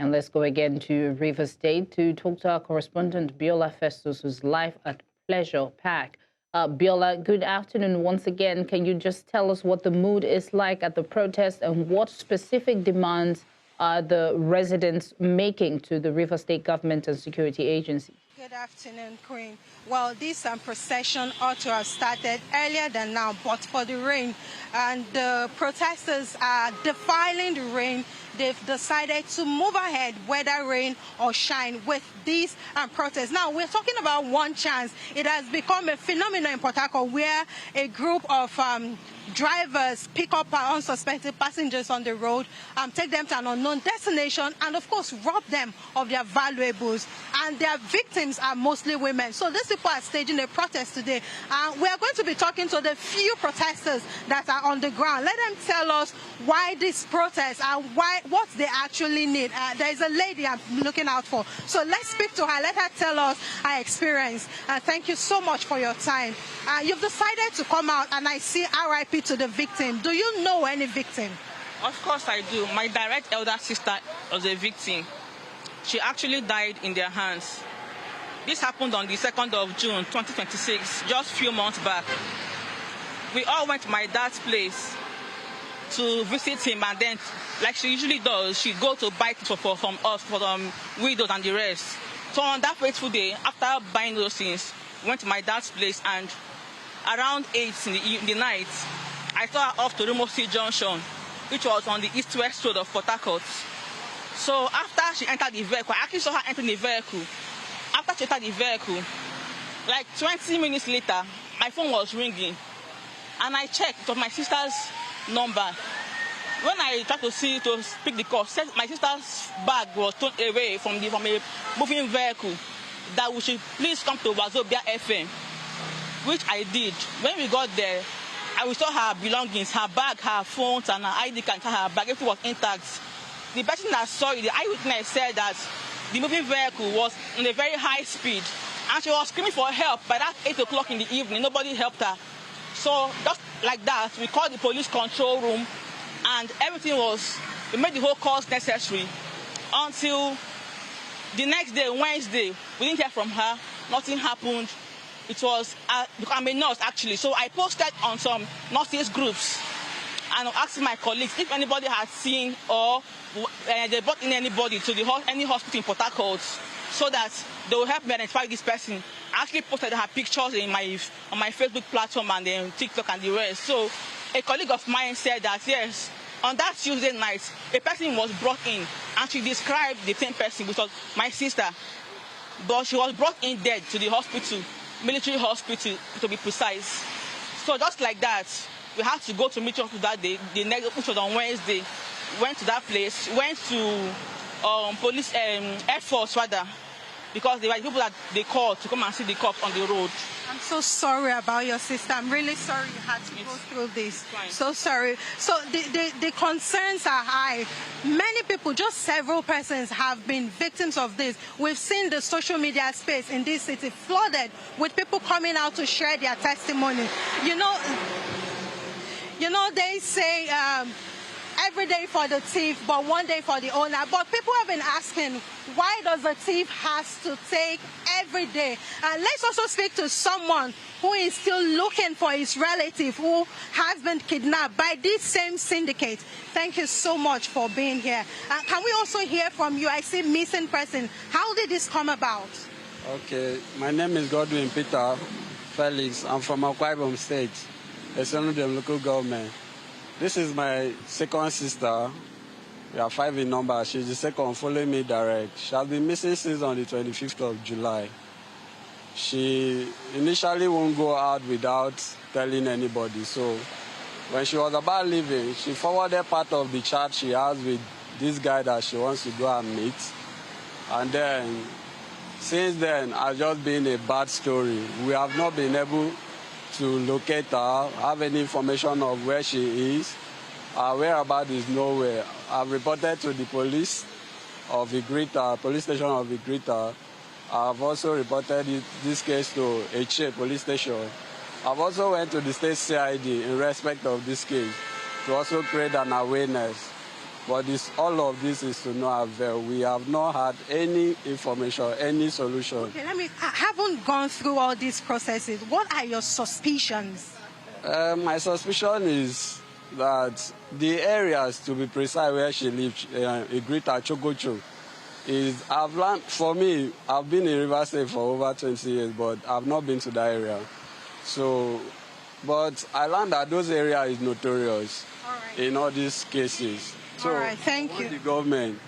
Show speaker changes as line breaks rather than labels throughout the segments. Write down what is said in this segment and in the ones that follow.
And let's go again to River State to talk to our correspondent, Biola Festus, who's live at Pleasure Park. Biola, good afternoon once again. Can you just tell us what the mood is like at the protest and what specific demands are the residents making to the River State government and security agencies?
Good afternoon, Queen. Well, this procession ought to have started earlier than now, but for the rain. And the protesters are defying the rain. They've decided to move ahead, whether rain or shine, with these protests. Now, we're talking about one chance. It has become a phenomenon in Port Harcourt where a group of drivers pick up unsuspected passengers on the road, take them to an unknown destination, and of course rob them of their valuables. And their victims are mostly women. So these people are staging a protest today. We are going to be talking to the few protesters that are on the ground. Let them tell us why this protest and what they actually need. There is a lady I'm looking out for. So let's speak to her. Let her tell us her experience. Thank you so much for your time. You've decided to come out, and I see RIP to the victim. Do you know any victim?
Of course I do. My direct elder sister was a victim. She actually died in their hands. This happened on the 2nd of June, 2026, just a few months back. We all went to my dad's place to visit him, and then, like she usually does, she go to buy from us, for widows and the rest. So on that fateful day, after buying those things, we went to my dad's place, and around 8 in the night, I saw her off to Rumosi Junction, which was on the east-west road of Port Harcourt. So after she entered the vehicle, I actually saw her entering the vehicle. After she entered the vehicle, like 20 minutes later, my phone was ringing. And I checked, it was my sister's number. When I tried to pick the call, my sister's bag was thrown away from a moving vehicle, that we should please come to Wazobia FM, which I did. When we got there, I saw her belongings, her bag, her phones, and her ID card, her bag, everything was intact. The person that saw it, the eyewitness, said that the moving vehicle was in a very high speed, and she was screaming for help. By that 8 o'clock in the evening, nobody helped her. So just like that, we called the police control room, and we made the whole calls necessary until the next day, Wednesday. We didn't hear from her. Nothing happened. It was, I'm a nurse actually, so I posted on some nurses groups and asking my colleagues if anybody had seen or they brought in anybody to any hospital in Port Harcourt so that they will help me identify this person. I actually posted her pictures on my Facebook platform and then TikTok and the rest. So a colleague of mine said that yes, on that Tuesday night, a person was brought in, and she described the same person, which was my sister. But she was brought in dead to the hospital, military hospital to be precise. So just like that, we had to go to military hospital that day, which was on Wednesday. Went to that place, went to police, Air Force rather, because they were the people that they called to come and see the cops on the road.
I'm so sorry about your sister. I'm really sorry you had to go through this.
Fine.
So sorry. So the concerns are high. Many people, just several persons, have been victims of this. We've seen the social media space in this city flooded with people coming out to share their testimony. You know, they say every day for the thief, but one day for the owner. But people have been asking, why does the thief has to take every day? Let's also speak to someone who is still looking for his relative who has been kidnapped by this same syndicate. Thank you so much for being here. Can we also hear from you? I see missing person. How did this come about?
Okay, my name is Godwin Peter Felix. I'm from Akwa Ibom State, a son of the local government. This is my second sister. We are 5 in number. She's the second following me direct. She has been missing since on the 25th of July. She initially won't go out without telling anybody. So when she was about leaving, she forwarded part of the chat she has with this guy that she wants to go and meet. And then, since then, it's just been a bad story. We have not been able to locate her, have any information of where she is. Her whereabouts is nowhere. I've reported to the police of Igrita, police station of Igrita. I've also reported this case to Eche police station. I've also went to the state CID in respect of this case to also create an awareness. But all of this is to no avail. We have not had any information, any solution.
Okay, I haven't gone through all these processes. What are your suspicions?
My suspicion is that the areas, to be precise, where she lives, Igrita, Chogocho, for me, I've been in Rivers State for over 20 years, but I've not been to that area. So, but I learned that those areas is notorious in all these cases. So,
all right, thank you.
The government,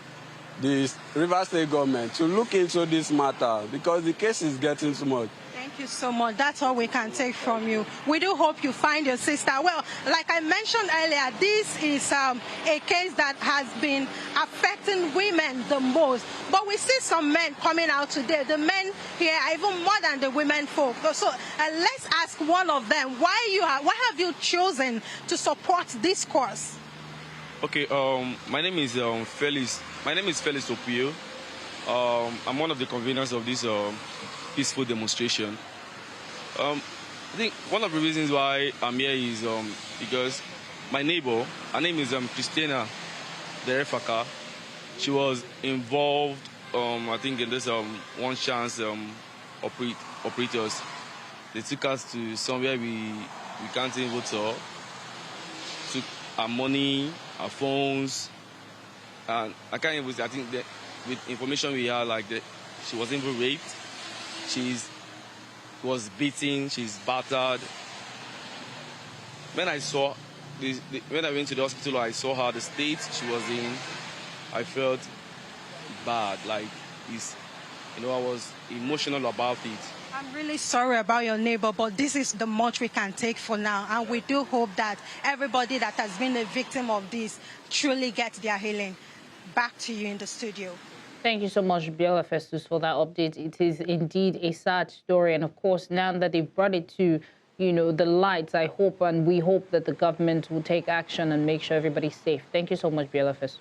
the Rivers State government, to look into this matter because the case is getting too much.
Thank you so much. That's all we can take from you. We do hope you find your sister. Well, like I mentioned earlier, this is a case that has been affecting women the most. But we see some men coming out today. The men here are even more than the women folk. So let's ask one of them, why have you chosen to support this cause?
Okay, my name is Felix. My name is Felix Opio. I'm one of the conveners of this peaceful demonstration. I think one of the reasons why I'm here is because my neighbor, her name is Christina Derefaka. She was involved, I think, in this one chance operators. They took us to somewhere we can't even tell. Took our money, our phones, and I can't even. I think that with information we had, like that, she was even raped. She was beaten. She's battered. When I saw when I went to the hospital, I saw her, the state she was in. I felt bad. Like I was emotional about it.
I'm really sorry about your neighbor, but this is the much we can take for now. And we do hope that everybody that has been a victim of this truly gets their healing. Back to you in the studio.
Thank you so much, Biola Festus, for that update. It is indeed a sad story. And of course, now that they've brought it to, the lights, I hope and we hope that the government will take action and make sure everybody's safe. Thank you so much, Biola Festus.